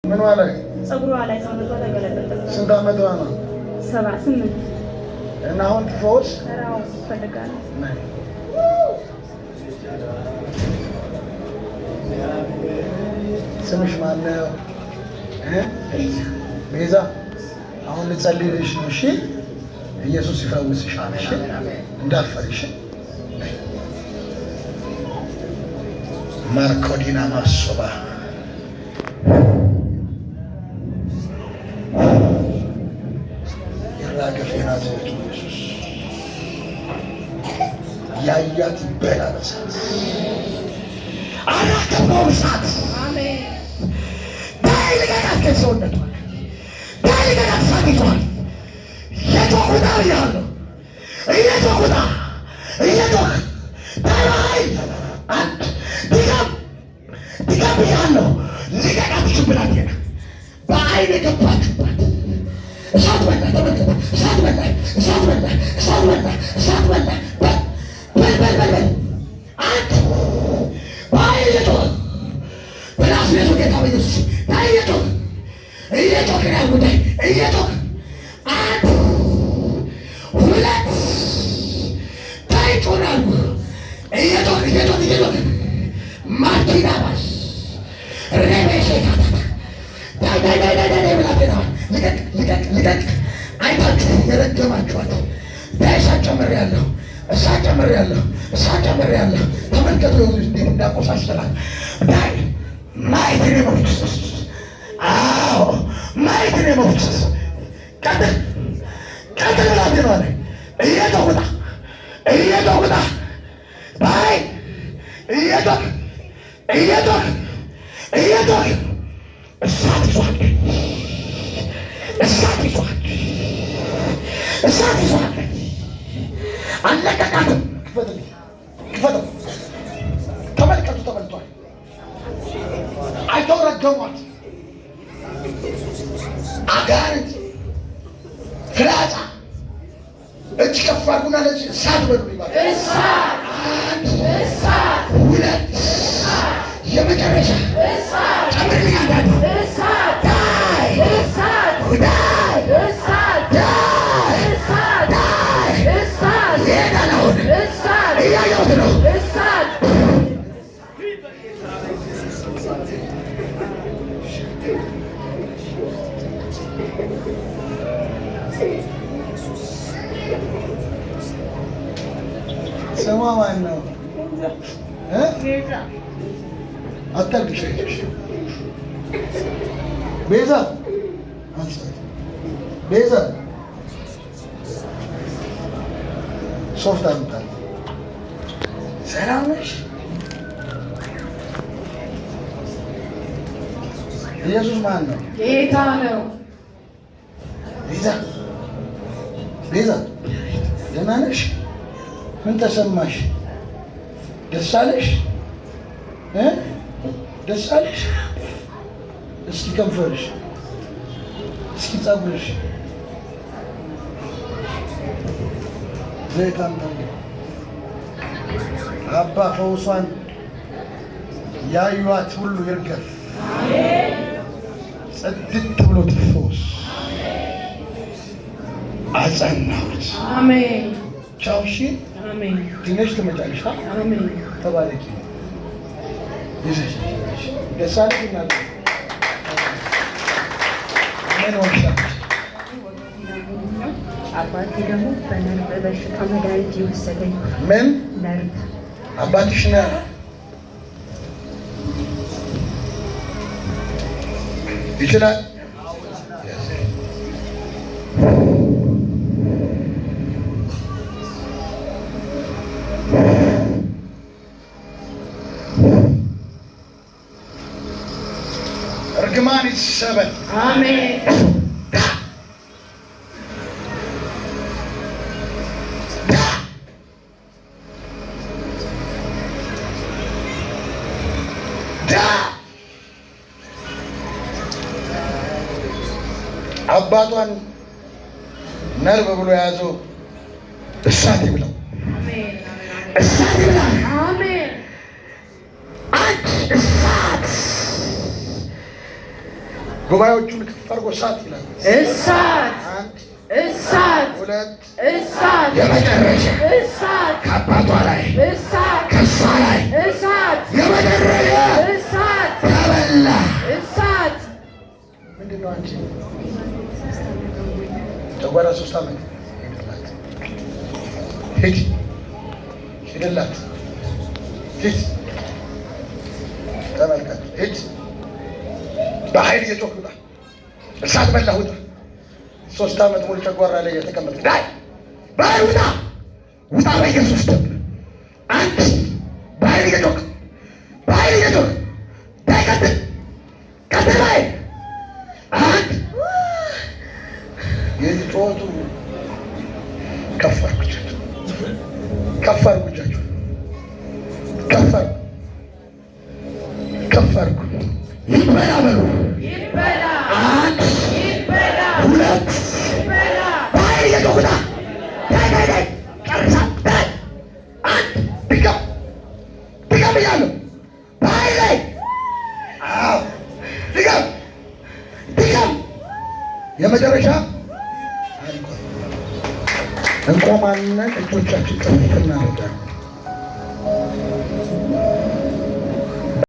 ምን ማለት ጸጉሯ ላይ ሰውነቷ ተገለጠ። ስንት ዓመቷ ነው? 78 እና አሁን ትፈውስ ራው ፈልጋለሁ። ስምሽ ማን ነው? ቤዛ። አሁን ልጸልይልሽ ነው። እሺ፣ ኢየሱስ ይፈውስሻል። እሺ፣ እንዳትፈሪሽ። ማርኮዲና ማሶባ ይራገፍና ኢየሱስ ያያት በላበሳት አራት በውሳት አሜን። ዳይልጋት ከሰውነቷ ዳይልጋት ሳይቷል የቶኩታ ያለው እየቶኩታ እየቶክ ታላይ አንድ ዲጋብ ያለው ሊጋት ይችላል። በአይነ ገባችበት እሳት በላ ተመልከተ። እሳት በላ እሳት በላ እሳት በላ እሳት በላ በል አንድ ባይለቶ በላስነቱ ጌታ በኢየሱስ ባይለቶ እየቶክ ያሉት እየቶክ አንድ ሁለት ታይቶናል እየቶክ ማኪናባስ ረቤሴታታ ዳይ ብላቴና ልቀቅ አይታችሁ የረገማችኋት እሳት ጨምሬያለሁ። ተመልከቱ እንዴት እንዳቆሳሰላት ዳይ ማየት ነው መፍሰስ። አዎ ማየት ነው መፍሰስ። ቀጥል ብላቴና ላይ እየተውጣ ባይ እየቶክ እሳት ይዟል። አለቀቃትም። ክፈተው። ተመልከቱ፣ ተበልቷል። አይተው ረገሟት። አጋንንት ፍላጻ እጅ ከፍ አድርጉና ለዚህ እሳት በሉ ይባላል። እሳት ሁለት የመጨረሻ ጨምርልኝ አንዳንዱ እያየሁት ነው። ስሟ ማን ነው? አታልቅሽ። ቤዛ ቤዛ ሶፍት አምጣል። ሰላም ነሽ? ኢየሱስ ማን ነው? ጌታ ነው። ቤዛ ደህና ነሽ? ምን ተሰማሽ? ደስ አለሽ? ደስ አለሽ? እስኪ ከንፈርሽ፣ እስኪ ፀጉርሽ ዘይት አምጣ። አባ ፈውሷን ያዩዋት ሁሉ ይርገፍ። ጽድት ብሎ ትፈውስ። አጸናሁት። አሜን። ቻው። እሺ፣ አሜን። ትንሽ ትመጫለሽ። አሜን። ተባረኪ። ይዘሽ ደስ አለሽ እናት። ምን ወሻሽ? አባቴ ደግሞ በነርቭ በሽታ መድኃኒት ይወሰደኝ። ምን ነርቭ? አባትሽ ነው? ይችላል። እርግማን ይሰበር። አሜን። አባቷን ነርቭ ብሎ የያዘው እሳት ይብላው። እሳት ይብላው። አሜን። አንድ እሳት ጉባኤዎቹን ከፍ አድርጎ እሳት ይላል። እሳት እሳት ሁለት እሳት የመጨረሻ እሳት ከአባቷ ላይ እሳት ከእሷ ላይ እሳት የመጨረሻ እሳት ተበላ። እሳት ምንድን ነው አንቺ ጨጓራ 3 ዓመት ሂድላት ሂድ ተመልከት ሂድ በኃይል እየጮክ ውጣ እሳት በላ ውጣ 3 ዓመት ሙሉ ጨጓራ ላይ የተቀመጠ ዳይ በኃይል ውጣ ውጣ በኢየሱስ ደም አንድ በኃይል እየጮክ ዳይ ቀጥል ላይ አንድ የዚህ ጩኸቱ ከፍ አድርጉ እጃችሁ ከፍ አድርጉ ይበላ በሉ ይበላ አንድ ይበላ ሁለት ይበላ በኃይል እየጮክ ውጣ ዳይ ጨርሳ ዳይ አንድ ድገም ብያለሁ በኃይል ላይ አዎ ድገም የመጨረሻ እንቆማለን። እጆቻችን ከፍ እናደርጋለን።